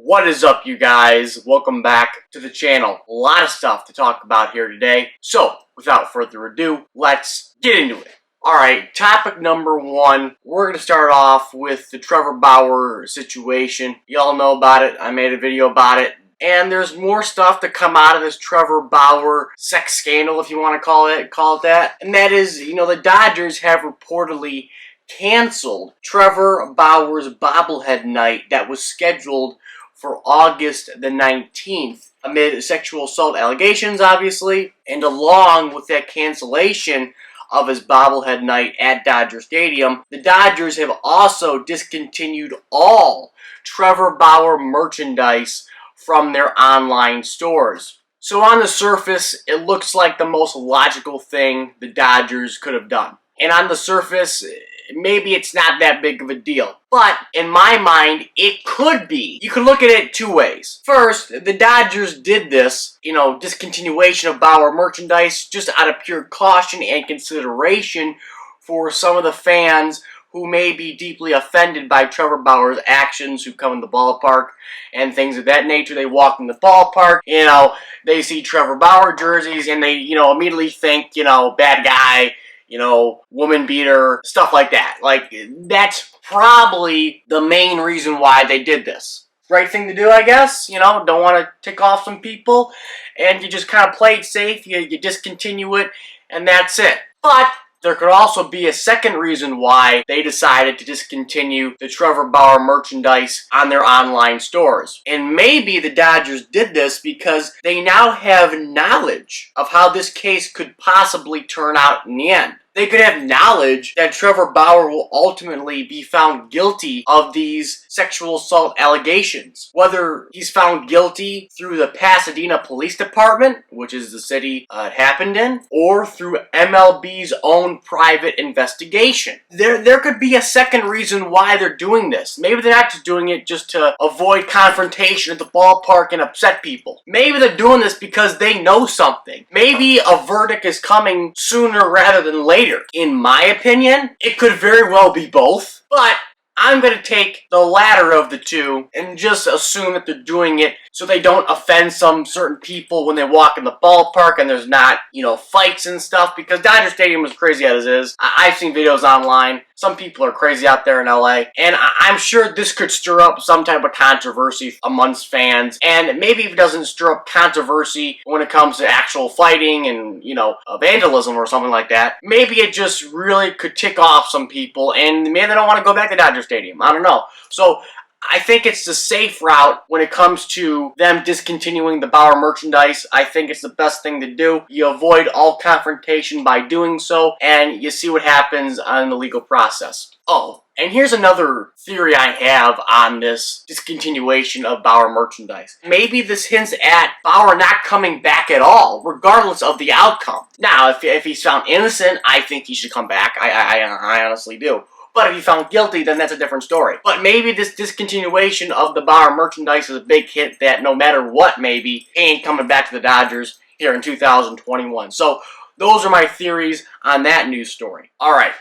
What is up, you guys? Welcome back to the channel. A lot of stuff to talk about here today. So, without further ado, let's get into it. Alright, topic number one. We're going to start off with the Trevor Bauer situation. Y'all know about it. I made a video about it. And there's more stuff to come out of this Trevor Bauer sex scandal, if you want to call it that. And that is, the Dodgers have reportedly canceled Trevor Bauer's bobblehead night that was scheduled for August the 19th amid sexual assault allegations, obviously, and along with that cancellation of his bobblehead night at Dodger Stadium, the Dodgers have also discontinued all Trevor Bauer merchandise from their online stores. So on the surface, it looks like the most logical thing the Dodgers could have done. And on the surface, maybe it's not that big of a deal. But in my mind, it could be. You could look at it two ways. First, the Dodgers did this, discontinuation of Bauer merchandise just out of pure caution and consideration for some of the fans who may be deeply offended by Trevor Bauer's actions, who come in the ballpark and things of that nature. They walk in the ballpark, they see Trevor Bauer jerseys and they, immediately think, bad guy, woman beater, stuff like that. Like, that's probably the main reason why they did this. Right thing to do, I guess. Don't want to tick off some people, and you just kind of play it safe, you discontinue it, and that's it. But there could also be a second reason why they decided to discontinue the Trevor Bauer merchandise on their online stores. And maybe the Dodgers did this because they now have knowledge of how this case could possibly turn out in the end. They could have knowledge that Trevor Bauer will ultimately be found guilty of these sexual assault allegations. Whether he's found guilty through the Pasadena Police Department, which is the city it happened in, or through MLB's own private investigation. There could be a second reason why they're doing this. Maybe they're not just doing it just to avoid confrontation at the ballpark and upset people. Maybe they're doing this because they know something. Maybe a verdict is coming sooner rather than later. In my opinion, it could very well be both, but I'm going to take the latter of the two and just assume that they're doing it so they don't offend some certain people when they walk in the ballpark and there's not, fights and stuff, because Dodger Stadium is crazy as it is. I've seen videos online. Some people are crazy out there in LA, and I'm sure this could stir up some type of controversy amongst fans, and maybe if it doesn't stir up controversy when it comes to actual fighting and, vandalism or something like that, maybe it just really could tick off some people, and maybe they don't want to go back to Dodger Stadium. I don't know. So I think it's the safe route when it comes to them discontinuing the Bauer merchandise. I think it's the best thing to do. You avoid all confrontation by doing so, and you see what happens on the legal process. Oh, and here's another theory I have on this discontinuation of Bauer merchandise. Maybe this hints at Bauer not coming back at all, regardless of the outcome. Now, if he's found innocent, I think he should come back. I honestly do. But if he's found guilty, then that's a different story. But maybe this discontinuation of the Bauer merchandise is a big hint that no matter what, maybe, he ain't coming back to the Dodgers here in 2021. So those are my theories on that news story. Alright,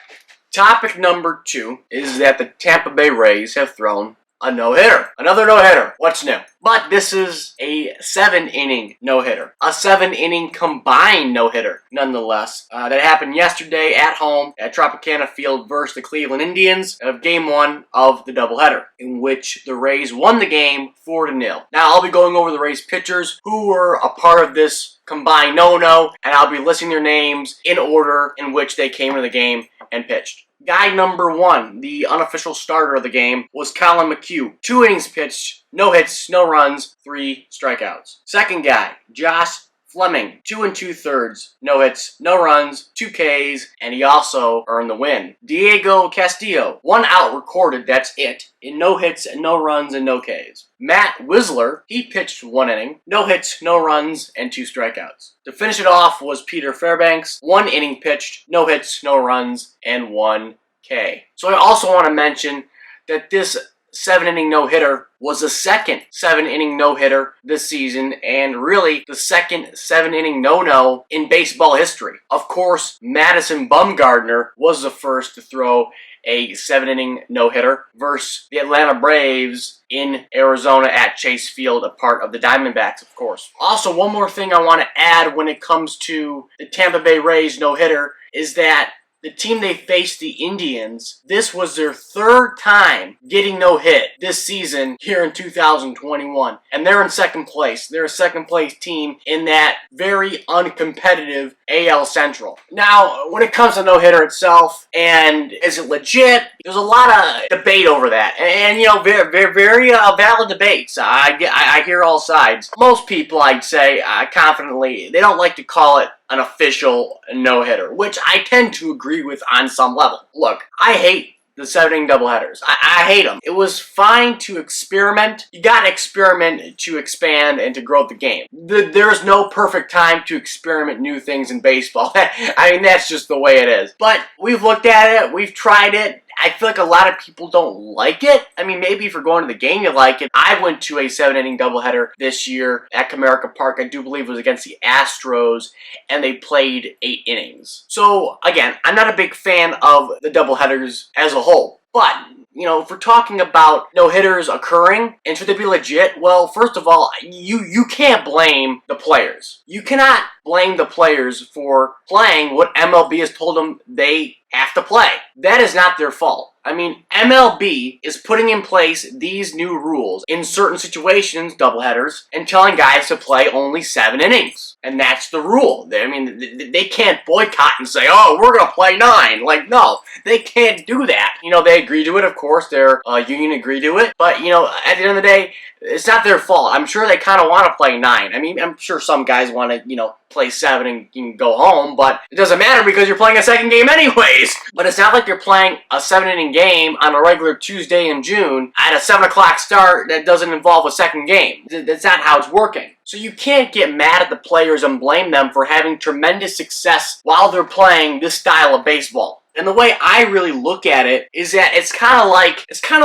topic number two is that the Tampa Bay Rays have thrown a no-hitter. Another no-hitter. What's new? But this is a 7-inning no-hitter. A 7-inning combined no-hitter, nonetheless. That happened yesterday at home at Tropicana Field versus the Cleveland Indians of Game 1 of the doubleheader, in which the Rays won the game 4-0. Now, I'll be going over the Rays pitchers who were a part of this combined no-no, and I'll be listing their names in order in which they came into the game and pitched. Guy number one, the unofficial starter of the game, was Colin McHugh. 2 innings pitched, no hits, no runs, 3 strikeouts. Second guy, Josh Fleming, 2 2/3, no hits, no runs, 2 Ks, and he also earned the win. Diego Castillo, 1 out recorded, that's it, in no hits and no runs and no Ks. Matt Wisler, he pitched 1 inning, no hits, no runs, and 2 strikeouts. To finish it off was Peter Fairbanks, 1 inning pitched, no hits, no runs, and 1 K. So I also want to mention that this 7-inning no-hitter was the second 7-inning no-hitter this season, and really the second 7-inning no-no in baseball history. Of course, Madison Bumgarner was the first to throw a 7-inning no-hitter versus the Atlanta Braves in Arizona at Chase Field, a part of the Diamondbacks, of course. Also, one more thing I want to add when it comes to the Tampa Bay Rays no-hitter is that the team they faced, the Indians, this was their third time getting no hit this season here in 2021. And they're in second place. They're a second place team in that very uncompetitive AL Central. Now, when it comes to no-hitter itself, and is it legit, there's a lot of debate over that. And you know, very valid debates. I hear all sides. Most people, I'd say, confidently, they don't like to call it an official no-hitter, which I tend to agree with on some level. Look, I hate the 7-inning doubleheaders. I hate them. It was fine to experiment. You gotta experiment to expand and to grow the game. There's no perfect time to experiment new things in baseball. I mean, that's just the way it is. But we've looked at it, we've tried it. I feel like a lot of people don't like it. I mean, maybe if you're going to the game, you like it. I went to a 7-inning doubleheader this year at Comerica Park. I do believe it was against the Astros, and they played 8 innings. So, again, I'm not a big fan of the doubleheaders as a whole. But, you know, if we're talking about no-hitters occurring, and should they be legit, well, first of all, you can't blame the players. You cannot blame the players for playing what MLB has told them they have to play. That is not their fault. I mean, MLB is putting in place these new rules in certain situations, doubleheaders, and telling guys to play only 7 innings. And that's the rule. I mean, they can't boycott and say, oh, we're going to play 9. Like, no, they can't do that. You know, they agree to it, of course. Their union agreed to it. But, you know, at the end of the day, it's not their fault. I'm sure they kind of want to play 9. I mean, I'm sure some guys want to, you know, play 7 and you can go home, but it doesn't matter because you're playing a second game anyways. But it's not like you're playing a 7-inning game on a regular Tuesday in June at a 7 o'clock start that doesn't involve a second game. That's not how it's working. So you can't get mad at the players and blame them for having tremendous success while they're playing this style of baseball. And the way I really look at it is that it's kind of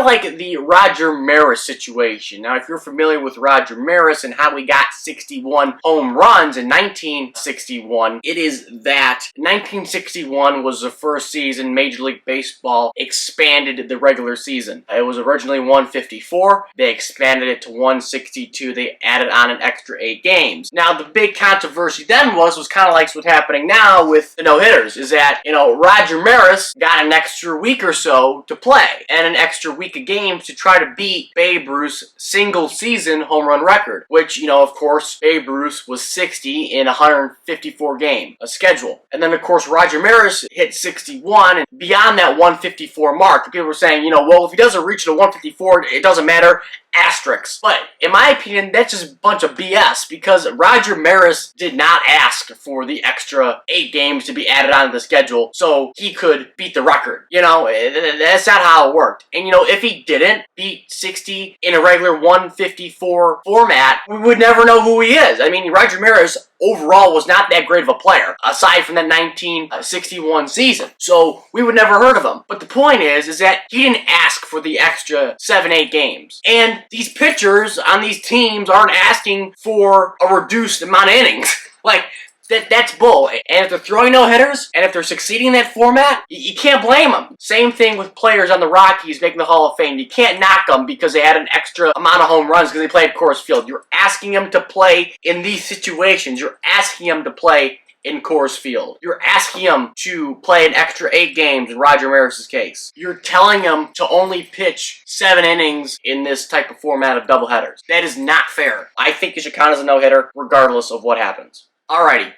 like the Roger Maris situation. Now, if you're familiar with Roger Maris and how he got 61 home runs in 1961, it is that 1961 was the first season Major League Baseball expanded the regular season. It was originally 154. They expanded it to 162. They added on an extra 8 games. Now, the big controversy then was kind of like what's happening now with the no-hitters, is that, you know, Roger Maris got an extra week or so to play and an extra week of games to try to beat Babe Ruth's single-season home run record, which, you know, of course, Babe Ruth was 60 in 154 game schedule. And then, of course, Roger Maris hit 61, and beyond that 154 mark, people were saying, you know, well, if he doesn't reach the 154, it doesn't matter. Asterisks. But in my opinion, that's just a bunch of BS because Roger Maris did not ask for the extra 8 games to be added onto the schedule so he could beat the record. You know, that's not how it worked. And you know, if he didn't beat 60 in a regular 154 format, we would never know who he is. I mean, Roger Maris overall was not that great of a player, aside from the 1961 season. So we would never heard of him. But the point is that he didn't ask for the extra 7-8 games. And these pitchers on these teams aren't asking for a reduced amount of innings. Like, that's bull. And if they're throwing no-hitters, and if they're succeeding in that format, you can't blame them. Same thing with players on the Rockies making the Hall of Fame. You can't knock them because they had an extra amount of home runs because they played at Coors Field. You're asking them to play in these situations. You're asking them to play in Coors Field. You're asking him to play an extra 8 games in Roger Maris's case. You're telling him to only pitch 7 innings in this type of format of doubleheaders. That is not fair. I think it should count as a no-hitter regardless of what happens. Alrighty.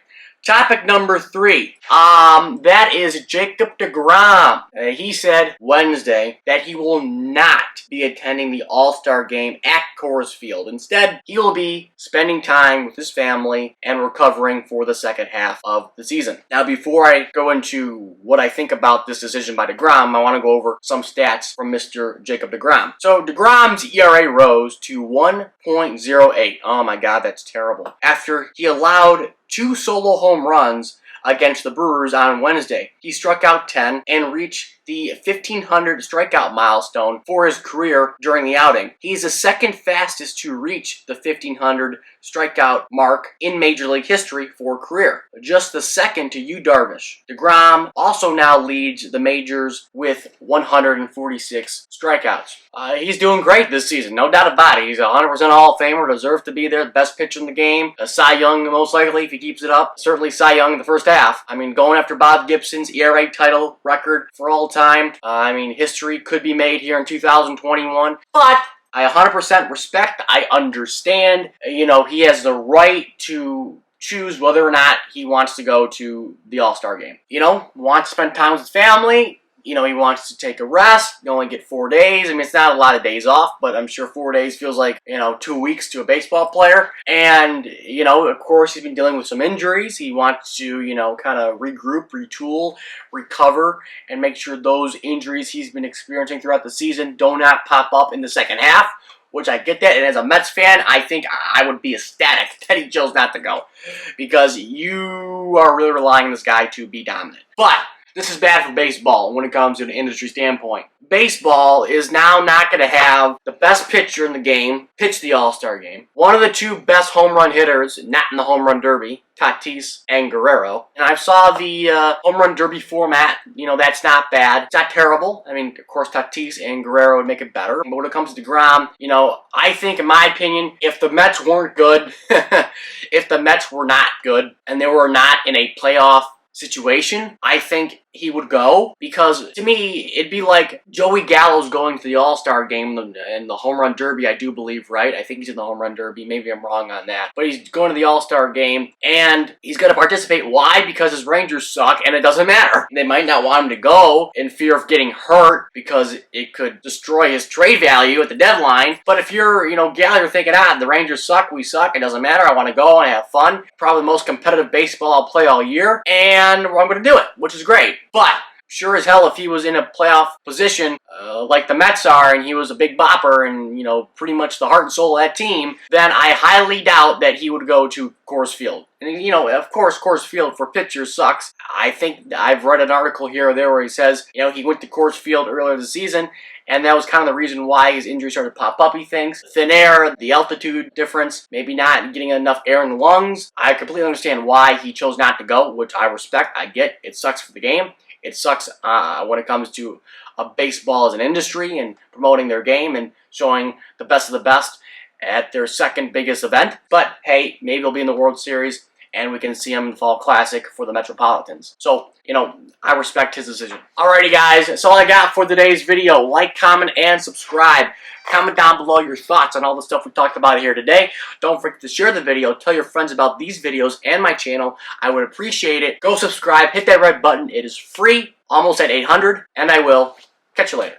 Topic number 3. That is Jacob deGrom. He said Wednesday that he will not be attending the All-Star game at Coors Field. Instead, he will be spending time with his family and recovering for the second half of the season. Now, before I go into what I think about this decision by deGrom, I want to go over some stats from Mr. Jacob deGrom. So, deGrom's ERA rose to 1.08. Oh my God, that's terrible. After he allowed 2 solo home runs against the Brewers on Wednesday. He struck out 10 and reached the 1,500 strikeout milestone for his career during the outing. He's the second fastest to reach the 1,500 strikeout mark in Major League history for a career. Just the second to Yu Darvish. deGrom also now leads the majors with 146 strikeouts. He's doing great this season, no doubt about it. He's a 100% Hall of Famer, deserves to be there, the best pitcher in the game. A Cy Young most likely if he keeps it up. Certainly Cy Young in the first half. I mean, going after Bob Gibson's ERA title record for all time. I mean, history could be made here in 2021, but I 100% respect, I understand, you know, he has the right to choose whether or not he wants to go to the All-Star game. You know, wants to spend time with his family. You know, he wants to take a rest. You only get 4 days. I mean, it's not a lot of days off, but I'm sure 4 days feels like, you know, 2 weeks to a baseball player. And, you know, of course, he's been dealing with some injuries. He wants to, you know, kind of regroup, retool, recover, and make sure those injuries he's been experiencing throughout the season do not pop up in the second half, which I get that. And as a Mets fan, I think I would be ecstatic that he chose not to go, because you are really relying on this guy to be dominant. But this is bad for baseball when it comes to an industry standpoint. Baseball is now not going to have the best pitcher in the game pitch the All-Star game. One of the two best home run hitters, not in the home run derby, Tatis and Guerrero. And I saw the home run derby format. You know, that's not bad. It's not terrible. I mean, of course, Tatis and Guerrero would make it better. But when it comes to deGrom, you know, I think, in my opinion, if the Mets weren't good, if the Mets were not good, and they were not in a playoff situation, I think he would go, because to me it'd be like Joey Gallo's going to the All-Star game and the home run derby, I do believe, right? I think he's in the home run derby, maybe I'm wrong on that, but he's going to the All-Star game and he's going to participate. Why? Because his Rangers suck and it doesn't matter. They might not want him to go in fear of getting hurt because it could destroy his trade value at the deadline. But if you're, you know, Gallo, you're thinking, the Rangers suck, we suck, it doesn't matter, I want to go and have fun, probably the most competitive baseball I'll play all year, and I'm going to do it, which is great. But sure as hell, if he was in a playoff position like the Mets are, and he was a big bopper and, you know, pretty much the heart and soul of that team, then I highly doubt that he would go to Coors Field. And, you know, of course, Coors Field for pitchers sucks. I think I've read an article here or there where he says, you know, he went to Coors Field earlier this season, and that was kind of the reason why his injuries started to pop up, he thinks. Thin air, the altitude difference, maybe not getting enough air in the lungs. I completely understand why he chose not to go, which I respect, I get. It sucks for the game. It sucks when it comes to baseball as an industry and promoting their game and showing the best of the best at their second biggest event. But hey, maybe he'll be in the World Series and we can see him in the Fall Classic for the Metropolitans. So, you know, I respect his decision. Alrighty guys, that's all I got for today's video. Like, comment, and subscribe. Comment down below your thoughts on all the stuff we talked about here today. Don't forget to share the video. Tell your friends about these videos and my channel. I would appreciate it. Go subscribe. Hit that red button. It is free. Almost at 800. And I will catch you later.